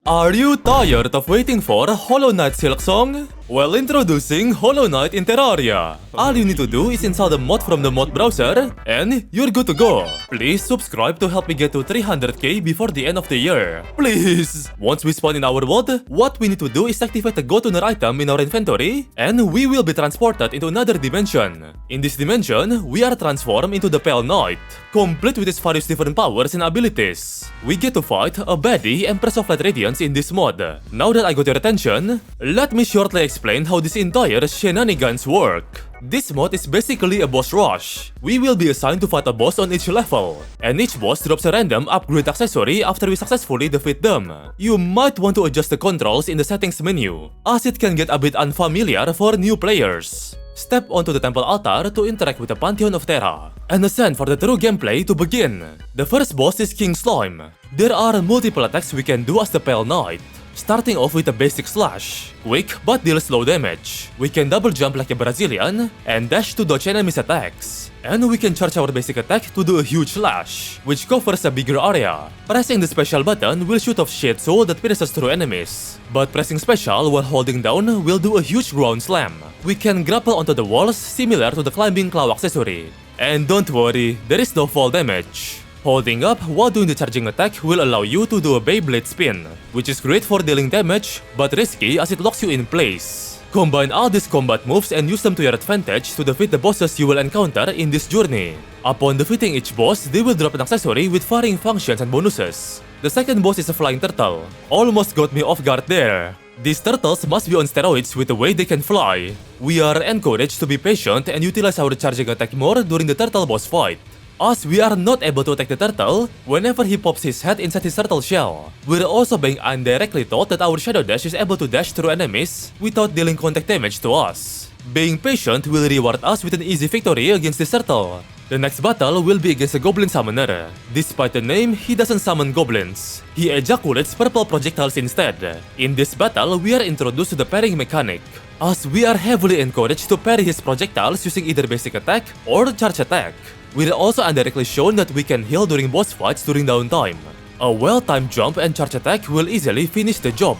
Are you tired of waiting for Hollow Knight Silksong? Well, introducing Hollow Knight in Terraria. All you need to do is install the mod from the mod browser, and you're good to go. Please subscribe to help me get to 300k before the end of the year. Please! Once we spawn in our world, what we need to do is activate the go-to-ner item in our inventory, and we will be transported into another dimension. In this dimension, we are transformed into the Pale Knight, complete with its various different powers and abilities. We get to fight a baddie Empress of Radiance in this mod. Now that I got your attention, let me shortly explain how this entire shenanigans work. This mod is basically a boss rush. We will be assigned to fight a boss on each level, and each boss drops a random upgrade accessory after we successfully defeat them. You might want to adjust the controls in the settings menu, as it can get a bit unfamiliar for new players. Step onto the temple altar to interact with the Pantheon of Terra, and ascend for the true gameplay to begin. The first boss is King Slime. There are multiple attacks we can do as the Pale Knight. Starting off with a basic slash, quick but deals low damage. We can double jump like a Brazilian, and dash to dodge enemies' attacks. And we can charge our basic attack to do a huge slash, which covers a bigger area. Pressing the special button will shoot off shade soul that pierces through enemies. But pressing special while holding down will do a huge ground slam. We can grapple onto the walls similar to the climbing claw accessory. And don't worry, there is no fall damage. Holding up while doing the charging attack will allow you to do a Beyblade spin, which is great for dealing damage, but risky as it locks you in place. Combine all these combat moves and use them to your advantage to defeat the bosses you will encounter in this journey. Upon defeating each boss, they will drop an accessory with varying functions and bonuses. The second boss is a flying turtle. Almost got me off guard there. These turtles must be on steroids with the way they can fly. We are encouraged to be patient and utilize our charging attack more during the turtle boss fight, as we are not able to attack the turtle whenever he pops his head inside his turtle shell. We're also being indirectly taught that our Shadow Dash is able to dash through enemies without dealing contact damage to us. Being patient will reward us with an easy victory against this turtle. The next battle will be against a Goblin Summoner. Despite the name, he doesn't summon goblins. He ejaculates purple projectiles instead. In this battle, we are introduced to the pairing mechanic, as we are heavily encouraged to parry his projectiles using either basic attack or charge attack. We're also indirectly shown that we can heal during boss fights during downtime. A well-timed jump and charge attack will easily finish the job.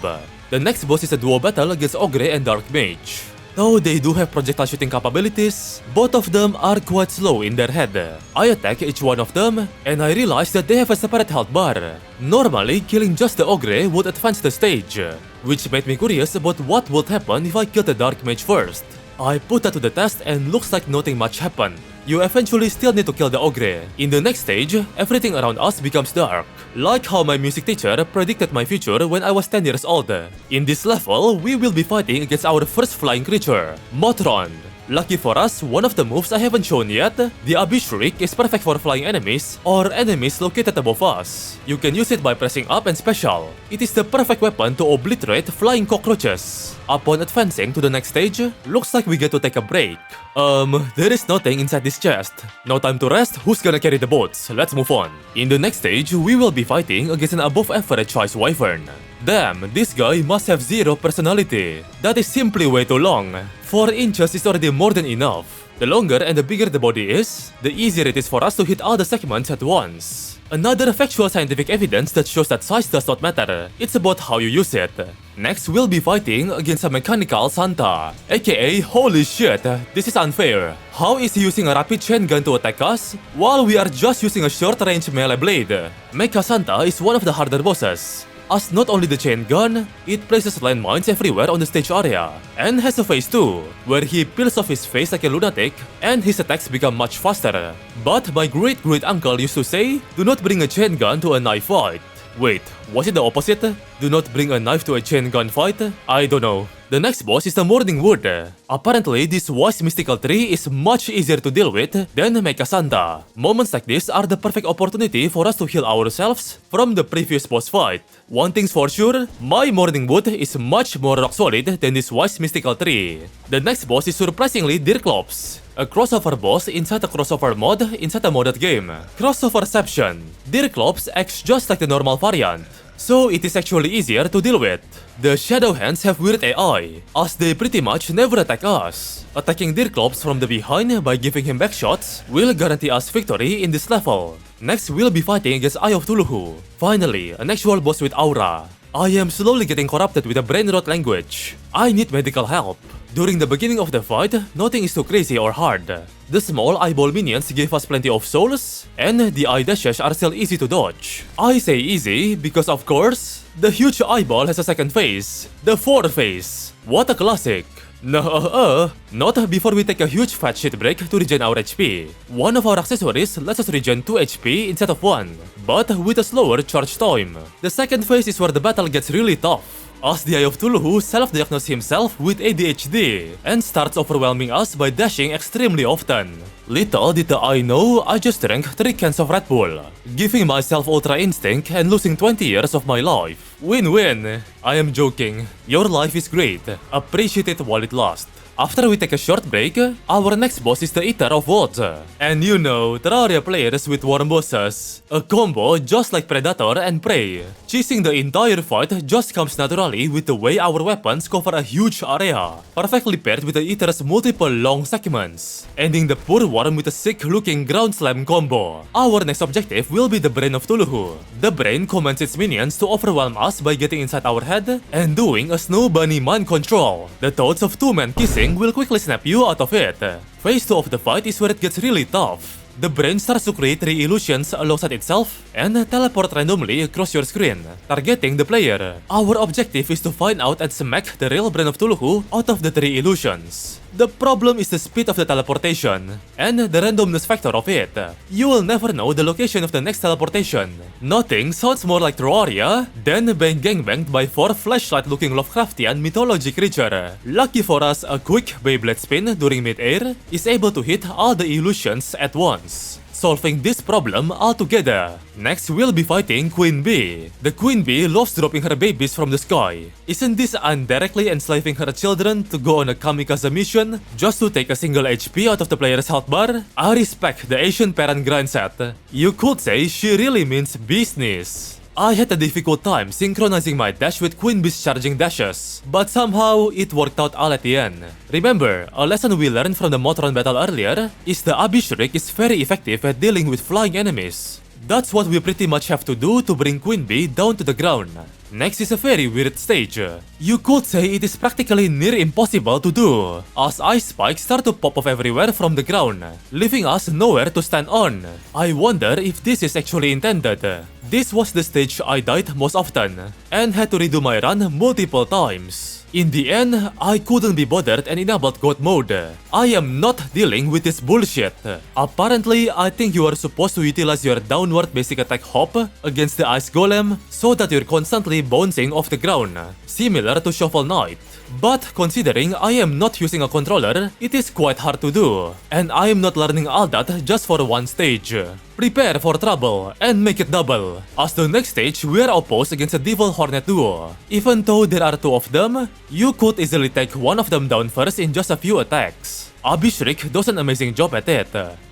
The next boss is a duo battle against Ogre and Dark Mage. Though they do have projectile shooting capabilities, both of them are quite slow in their head. I attack each one of them, and I realize that they have a separate health bar. Normally, killing just the Ogre would advance the stage, which made me curious about what would happen if I killed the Dark Mage first. I put that to the test and looks like nothing much happened. You eventually still need to kill the Ogre. In the next stage, everything around us becomes dark, like how my music teacher predicted my future when I was 10 years old. In this level, we will be fighting against our first flying creature, Motron. Lucky for us, one of the moves I haven't shown yet, the Abyss Shriek, is perfect for flying enemies or enemies located above us. You can use it by pressing up and special. It is the perfect weapon to obliterate flying cockroaches. Upon advancing to the next stage, looks like we get to take a break. There is nothing inside this chest. No time to rest, who's gonna carry the boats? Let's move on. In the next stage, we will be fighting against an above average size wyvern. Damn, this guy must have zero personality. That is simply way too long. 4 inches is already more than enough. The longer and the bigger the body is, the easier it is for us to hit all the segments at once. Another factual scientific evidence that shows that size does not matter. It's about how you use it. Next, we'll be fighting against a mechanical Santa, aka holy shit, this is unfair. How is he using a rapid chain gun to attack us, while we are just using a short-range melee blade? Mecha Santa is one of the harder bosses, as not only the chain gun, it places landmines everywhere on the stage area, and has a face too, where he peels off his face like a lunatic, and his attacks become much faster. But my great-great-uncle used to say, do not bring a chain gun to a knife fight. Wait, was it the opposite? Do not bring a knife to a chain gun fight? I don't know. The next boss is the Morning Wood. Apparently, this wise mystical tree is much easier to deal with than Mecha Santa. Moments like this are the perfect opportunity for us to heal ourselves from the previous boss fight. One thing's for sure, my Morning Wood is much more rock solid than this wise mystical tree. The next boss is surprisingly Dirklops, a crossover boss inside a crossover mod inside a modded game. Crossoverception. Dirklops acts just like the normal variant, so it is actually easier to deal with. The Shadow Hands have weird AI, as they pretty much never attack us. Attacking Dirklops from the behind by giving him backshots will guarantee us victory in this level. Next, we'll be fighting against Eye of CTHULHU. Finally, an actual boss with aura. I am slowly getting corrupted with a brain rot language. I need medical help. During the beginning of the fight, nothing is too crazy or hard. The small eyeball minions give us plenty of souls, and the eye dashes are still easy to dodge. I say easy because of course, the huge eyeball has a second phase, the 4th phase. What a classic! No, not before we take a huge fat shit break to regen our HP. One of our accessories lets us regen 2 HP instead of 1, but with a slower charge time. The second phase is where the battle gets really tough, as the Eye of CTHULHU self-diagnosed himself with ADHD and starts overwhelming us by dashing extremely often. Little did I know I just drank 3 cans of Red Bull, giving myself Ultra Instinct and losing 20 years of my life. Win-win! I am joking. Your life is great. Appreciate it while it lasts. After we take a short break, our next boss is the Eater of Worlds. And you know, Terraria players with warm bosses. A combo just like Predator and Prey. Chasing the entire fight just comes naturally with the way our weapons cover a huge area, perfectly paired with the Eater's multiple long segments, ending the poor worm with a sick-looking ground slam combo. Our next objective will be the Brain of CTHULHU. The brain commands its minions to overwhelm us by getting inside our head and doing a snow bunny mind control. The thoughts of 2 men kissing will quickly snap you out of it. Phase 2 of the fight is where it gets really tough. The brain starts to create 3 illusions alongside itself and teleport randomly across your screen, targeting the player. Our objective is to find out and smack the real Brain of CTHULHU out of the 3 illusions. The problem is the speed of the teleportation and the randomness factor of it. You will never know the location of the next teleportation. Nothing sounds more like Terraria than being gangbanged by 4 flashlight-looking Lovecraftian mythology creature. Lucky for us, a quick Beyblade spin during mid-air is able to hit all the illusions at once, solving this problem altogether. Next, we'll be fighting Queen Bee. The Queen Bee loves dropping her babies from the sky. Isn't this indirectly enslaving her children to go on a kamikaze mission just to take a single HP out of the player's health bar? I respect the Asian parent grindset. You could say she really means business. I had a difficult time synchronizing my dash with Queen Bee's charging dashes, but somehow it worked out all at the end. Remember, a lesson we learned from the Motron battle earlier is the Abishrik is very effective at dealing with flying enemies. That's what we pretty much have to do to bring Queen Bee down to the ground. Next is a very weird stage. You could say it is practically near impossible to do, as ice spikes start to pop off everywhere from the ground, leaving us nowhere to stand on. I wonder if this is actually intended. This was the stage I died most often, and had to redo my run multiple times. In the end, I couldn't be bothered and enabled God mode. I am not dealing with this bullshit. Apparently, I think you are supposed to utilize your downward basic attack hop against the ice golem so that you're constantly bouncing off the ground, similar to Shovel Knight. But considering I am not using a controller, it is quite hard to do, and I am not learning all that just for one stage. Prepare for trouble and make it double, as the next stage we are opposed against a Devil Hornet duo. Even though there are 2 of them, you could easily take one of them down first in just a few attacks. Abishrik does an amazing job at it.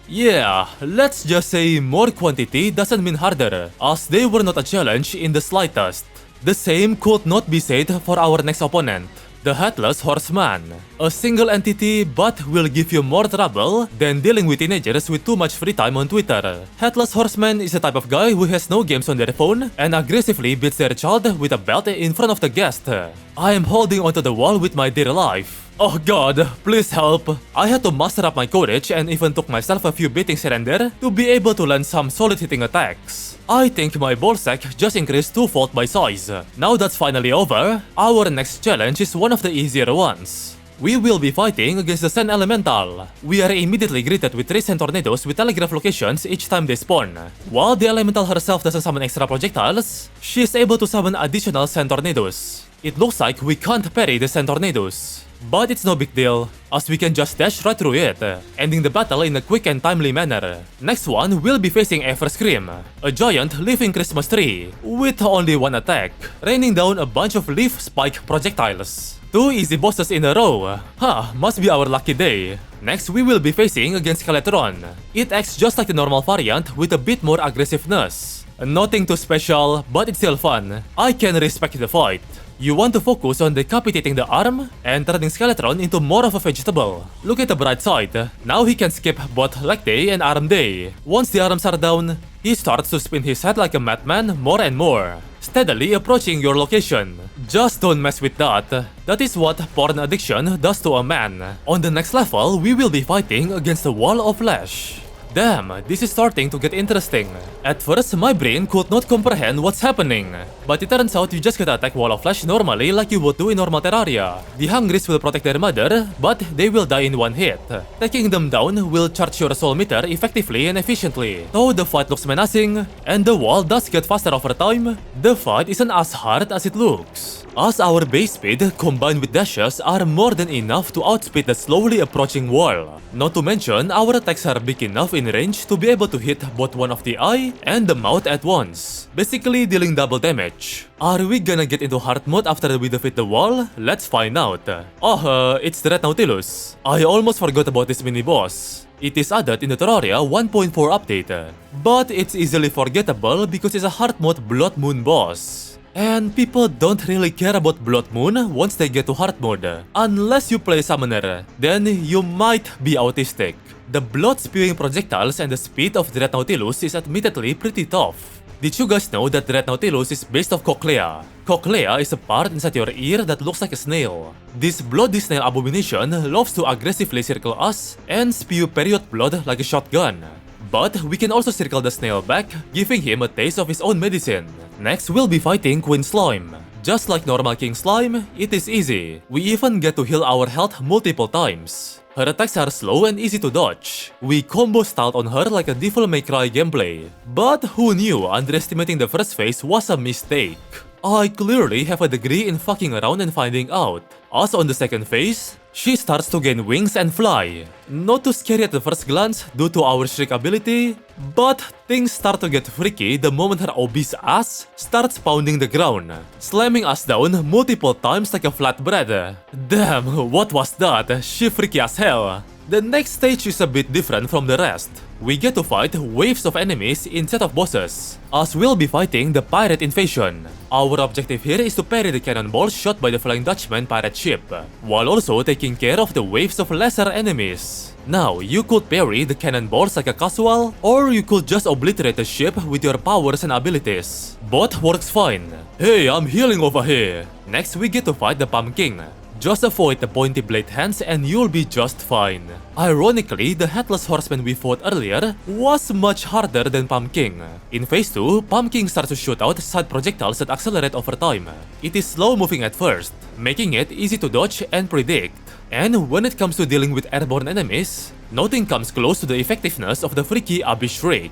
Yeah, let's just say more quantity doesn't mean harder, as they were not a challenge in the slightest. The same could not be said for our next opponent, the Headless Horseman. A single entity but will give you more trouble than dealing with teenagers with too much free time on Twitter. Headless Horseman is the type of guy who has no games on their phone and aggressively beats their child with a belt in front of the guest. I am holding onto the wall with my dear life. Oh god, please help. I had to muster up my courage and even took myself a few beatings here and there to be able to land some solid hitting attacks. I think my ballsack just increased 2-fold by size. Now that's finally over, our next challenge is one of the easier ones. We will be fighting against the Sand Elemental. We are immediately greeted with 3 sand tornadoes with telegraph locations each time they spawn. While the Elemental herself doesn't summon extra projectiles, she is able to summon additional sand tornadoes. It looks like we can't parry the sand tornadoes, but it's no big deal, as we can just dash right through it, ending the battle in a quick and timely manner. Next one, we'll be facing Everscream, a giant living Christmas tree, with only 1 attack, raining down a bunch of leaf spike projectiles. 2 easy bosses in a row. Must be our lucky day. Next, we will be facing against Skeletron. It acts just like the normal variant with a bit more aggressiveness. Nothing too special, but it's still fun. I can respect the fight. You want to focus on decapitating the arm and turning Skeletron into more of a vegetable. Look at the bright side. Now he can skip both leg day and arm day. Once the arms are down, he starts to spin his head like a madman more and more. steadily approaching your location. Just don't mess with that. That is what porn addiction does to a man. On the next level, we will be fighting against a wall of flesh. Damn, this is starting to get interesting. At first, my brain could not comprehend what's happening. But it turns out you just get attack wall of flesh normally like you would do in normal Terraria. The hungries will protect their mother, but they will die in one hit. Taking them down will charge your soul meter effectively and efficiently. Though the fight looks menacing, and the wall does get faster over time, the fight isn't as hard as it looks. As our base speed combined with dashes are more than enough to outspeed the slowly approaching wall. Not to mention, our attacks are big enough in range to be able to hit both one of the eye and the mouth at once, basically dealing double damage. Are we gonna get into hard mode after we defeat the wall? Let's find out. It's the Red Nautilus. I almost forgot about this mini-boss. It is added in the Terraria 1.4 update, but it's easily forgettable because it's a hard mode Blood Moon boss. And people don't really care about Blood Moon once they get to hard mode. Unless you play Summoner, then you might be autistic. The blood-spewing projectiles and the speed of the Red Nautilus is admittedly pretty tough. Did you guys know that the Red Nautilus is based off cochlea? Cochlea is a part inside your ear that looks like a snail. This bloody snail abomination loves to aggressively circle us and spew period blood like a shotgun. But we can also circle the snail back, giving him a taste of his own medicine. Next, we'll be fighting Queen Slime. Just like normal King Slime, it is easy. We even get to heal our health multiple times. Her attacks are slow and easy to dodge. We combo styled on her like a Devil May Cry gameplay. But who knew underestimating the first phase was a mistake? I clearly have a degree in fucking around and finding out. As on the second phase, she starts to gain wings and fly. Not too scary at the first glance due to our Shriek ability, but things start to get freaky the moment her obese ass starts pounding the ground, slamming us down multiple times like a flatbread. Damn, what was that? She freaky as hell. The next stage is a bit different from the rest. We get to fight waves of enemies instead of bosses, as we'll be fighting the pirate invasion. Our objective here is to parry the cannonballs shot by the Flying Dutchman pirate ship, while also taking care of the waves of lesser enemies. Now, you could parry the cannonballs like a casual, or you could just obliterate the ship with your powers and abilities. Both works fine. Hey, I'm healing over here. Next, we get to fight the Pumpkin. Just avoid the pointy blade hands and you'll be just fine. Ironically, the Headless Horseman we fought earlier was much harder than Pumpkin. In phase 2, Pumpkin starts to shoot out side projectiles that accelerate over time. It is slow moving at first, making it easy to dodge and predict. And when it comes to dealing with airborne enemies, nothing comes close to the effectiveness of the freaky Abyss Shriek.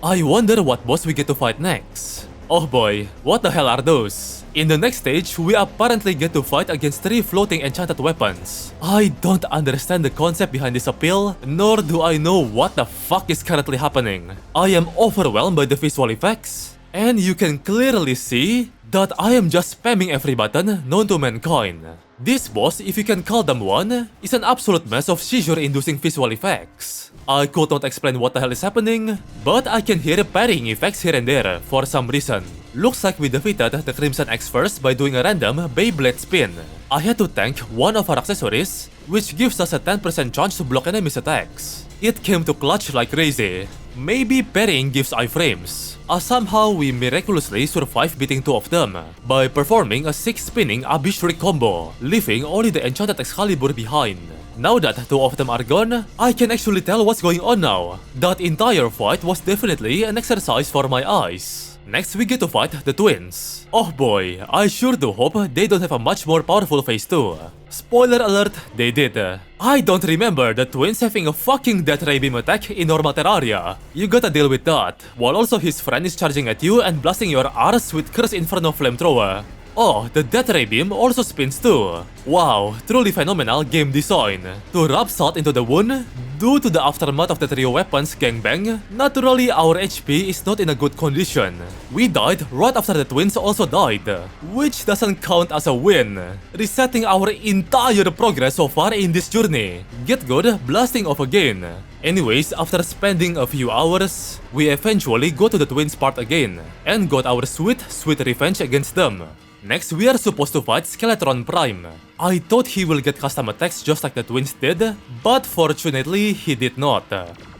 I wonder what boss we get to fight next. Oh boy, what the hell are those? In the next stage, we apparently get to fight against 3 floating enchanted weapons. I don't understand the concept behind this appeal, nor do I know what the fuck is currently happening. I am overwhelmed by the visual effects, and you can clearly see that I am just spamming every button known to mankind. This boss, if you can call them one, is an absolute mess of seizure-inducing visual effects. I could not explain what the hell is happening, but I can hear parrying effects here and there for some reason. Looks like we defeated the Crimson X first by doing a random Beyblade spin. I had to tank one of our accessories, which gives us a 10% chance to block enemies' attacks. It came to clutch like crazy. Maybe parrying gives iframes, as somehow we miraculously survived beating 2 of them by performing a 6-spinning Abyss Shriek combo, leaving only the enchanted Excalibur behind. Now that 2 of them are gone, I can actually tell what's going on now. That entire fight was definitely an exercise for my eyes. Next, we get to fight the twins. Oh boy, I sure do hope they don't have a much more powerful phase 2. Spoiler alert, they did. I don't remember the twins having a fucking Death Ray Beam attack in normal Terraria. You gotta deal with that, while also his friend is charging at you and blasting your arse with Curse Inferno Flamethrower. Oh, the Death Ray Beam also spins too. Wow, truly phenomenal game design. To rub salt into the wound, due to the aftermath of the trio weapons gangbang, naturally our HP is not in a good condition. We died right after the twins also died, which doesn't count as a win, resetting our entire progress so far in this journey. Get good, blasting off again. Anyways, after spending a few hours, we eventually go to the twins part again, and got our sweet revenge against them. Next, we are supposed to fight Skeletron Prime. I thought he will get custom attacks just like the twins did, but fortunately he did not.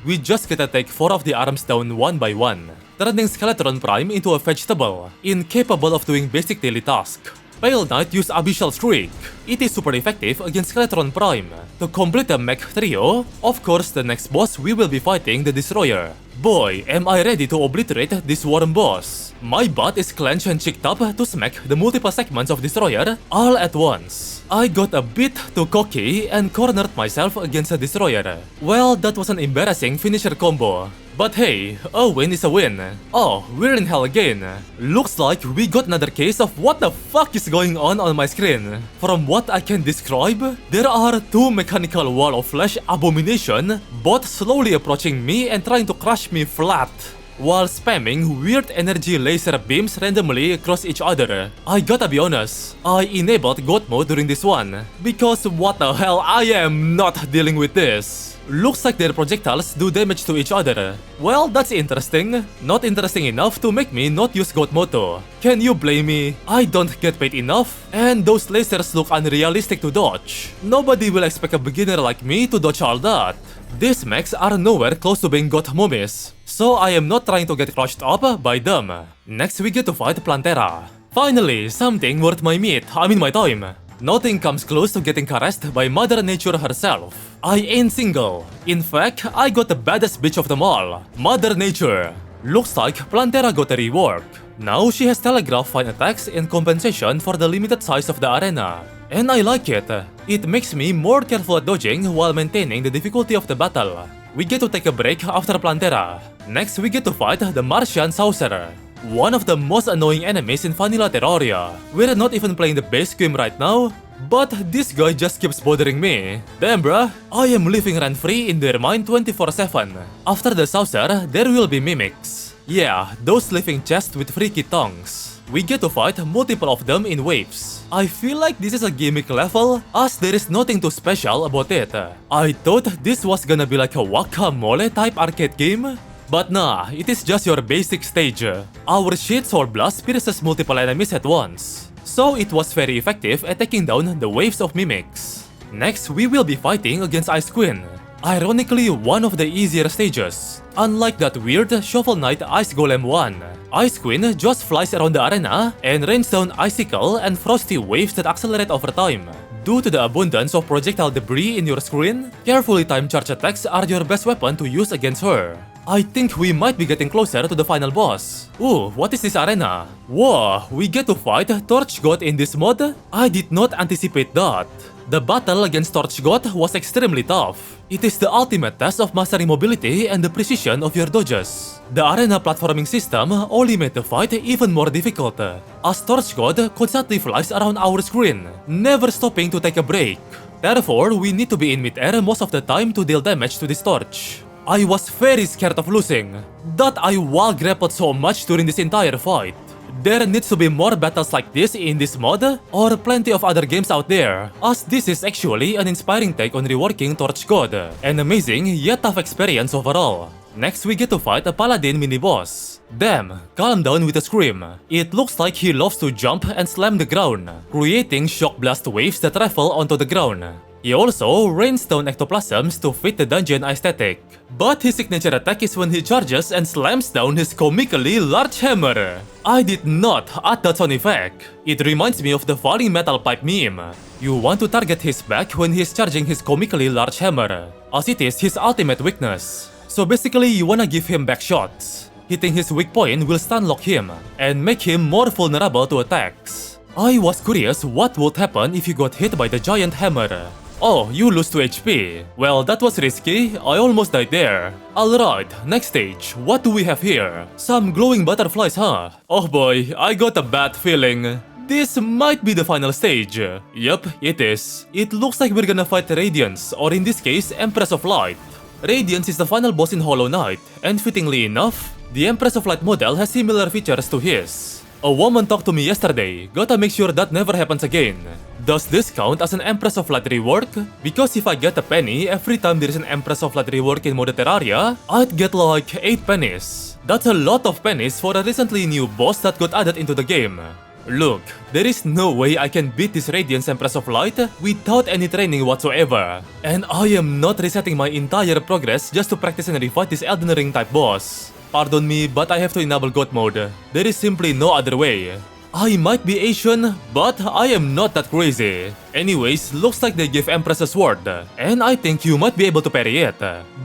We just get to take 4 of the arms down one by one. turning Skeletron Prime into a vegetable, incapable of doing basic daily tasks. Pale Knight used Abyssal Streak. It is super effective against Skeletron Prime. To complete the mech trio, of course the next boss we will be fighting the Destroyer. Boy, am I ready to obliterate this worm boss. My butt is clenched and cheeked up to smack the multiple segments of Destroyer all at once. I got a bit too cocky and cornered myself against a Destroyer. Well, that was an embarrassing finisher combo. But hey, a win is a win. Oh, we're in hell again. Looks like we got another case of what the fuck is going on my screen. From what I can describe, there are two mechanical wall of flesh abomination, both slowly approaching me and trying to crush me flat, while spamming weird energy laser beams randomly across each other. I gotta be honest, I enabled God mode during this one, because what the hell, I am not dealing with this. Looks like their projectiles do damage to each other. Well, that's interesting. Not interesting enough to make me not use God mode though. Can you blame me? I don't get paid enough, and those lasers look unrealistic to dodge. Nobody will expect a beginner like me to dodge all that. These mechs are nowhere close to being god mummies, so I am not trying to get crushed up by them. Next we get to fight Plantera. Finally, something worth my my time. Nothing comes close to getting caressed by Mother Nature herself. I ain't single. In fact, I got the baddest bitch of them all, Mother Nature. Looks like Plantera got a rework. Now she has telegraph fine attacks in compensation for the limited size of the arena. And I like it. It makes me more careful at dodging while maintaining the difficulty of the battle. We get to take a break after Plantera. Next we get to fight the Martian Saucer, one of the most annoying enemies in Vanilla Terraria. We're not even playing the base game right now, but this guy just keeps bothering me. Damn bruh, I am living rent-free in their mind 24/7. After the Saucer, there will be mimics. Yeah, those living chests with freaky tongues. We get to fight multiple of them in waves. I feel like this is a gimmick level, as there is nothing too special about it. I thought this was gonna be like a Guacamole type arcade game, but nah, it is just your basic stage. Our shit Soul Blast pierces multiple enemies at once, so it was very effective at taking down the waves of mimics. Next, we will be fighting against Ice Queen. Ironically, one of the easier stages. Unlike that weird Shovel Knight Ice Golem one, Ice Queen just flies around the arena and rains down icicle and frosty waves that accelerate over time. Due to the abundance of projectile debris in your screen, carefully timed charge attacks are your best weapon to use against her. I think we might be getting closer to the final boss. Ooh, what is this arena? Whoa, we get to fight Torch God in this mod? I did not anticipate that. The battle against Torch God was extremely tough. It is the ultimate test of mastering mobility and the precision of your dodges. The arena platforming system only made the fight even more difficult, as Torch God constantly flies around our screen, never stopping to take a break. Therefore, we need to be in mid-air most of the time to deal damage to this torch. I was very scared of losing, that I wall grappled so much during this entire fight. There needs to be more battles like this in this mod, or plenty of other games out there, as this is actually an inspiring take on reworking Torch God. An amazing yet tough experience overall. Next we get to fight a Paladin mini-boss. Damn, calm down with a scream. It looks like he loves to jump and slam the ground, creating shock blast waves that travel onto the ground. He also rains down ectoplasms to fit the dungeon aesthetic. But his signature attack is when he charges and slams down his comically large hammer. I did not add that sound effect. It reminds me of the falling metal pipe meme. You want to target his back when he is charging his comically large hammer, as it is his ultimate weakness. So basically you wanna give him back shots. Hitting his weak point will stun lock him, and make him more vulnerable to attacks. I was curious what would happen if you got hit by the giant hammer. Oh, you lose 2 HP. Well, that was risky. I almost died there. Alright, next stage. What do we have here? Some glowing butterflies, huh? Oh boy, I got a bad feeling. This might be the final stage. Yup, it is. It looks like we're gonna fight Radiance, or in this case, Empress of Light. Radiance is the final boss in Hollow Knight, and fittingly enough, the Empress of Light model has similar features to his. A woman talked to me yesterday. Gotta make sure that never happens again. Does this count as an Empress of Light rework? Because if I get a penny every time there is an Empress of Light rework in Modded Terraria, I'd get like 8 pennies. That's a lot of pennies for a recently new boss that got added into the game. Look, there is no way I can beat this Radiance Empress of Light without any training whatsoever. And I am not resetting my entire progress just to practice and refight this Elden Ring type boss. pardon me, but I have to enable God mode. There is simply no other way. I might be Asian, but I am not that crazy. Anyways, looks like they give Empress a sword, and I think you might be able to parry it.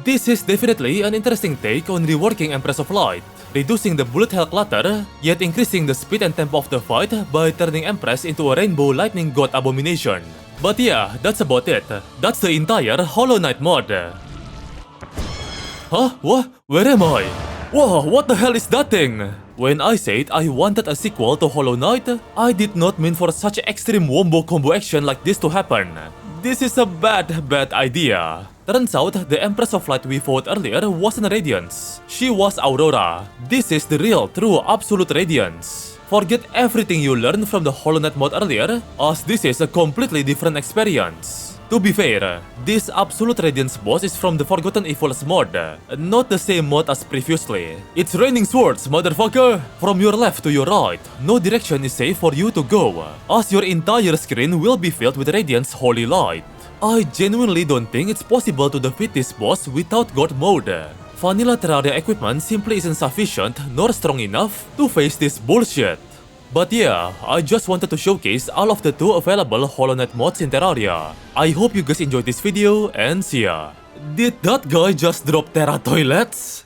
This is definitely an interesting take on reworking Empress of Light, reducing the bullet hell clutter, yet increasing the speed and tempo of the fight by turning Empress into a rainbow lightning god abomination. But yeah, that's about it. That's the entire Hollow Knight mod. Huh? What? Where am I? Whoa, what the hell is that thing? When I said I wanted a sequel to Hollow Knight, I did not mean for such extreme wombo combo action like this to happen. This is a bad idea. Turns out the Empress of Light we fought earlier wasn't Radiance. She was Aurora. This is the real, true, absolute Radiance. Forget everything you learned from the Hollow Knight mod earlier, as this is a completely different experience. To be fair, this Absolute Radiance boss is from the Forgotten Evils mod, not the same mod as previously. It's raining swords, motherfucker! From your left to your right, no direction is safe for you to go, as your entire screen will be filled with Radiance Holy Light. I genuinely don't think it's possible to defeat this boss without God mode. Vanilla Terraria equipment simply isn't sufficient nor strong enough to face this bullshit. But yeah, I just wanted to showcase all of the 2 available Hollow Knight mods in Terraria. I hope you guys enjoyed this video and see ya. Did that guy just drop Terra toilets?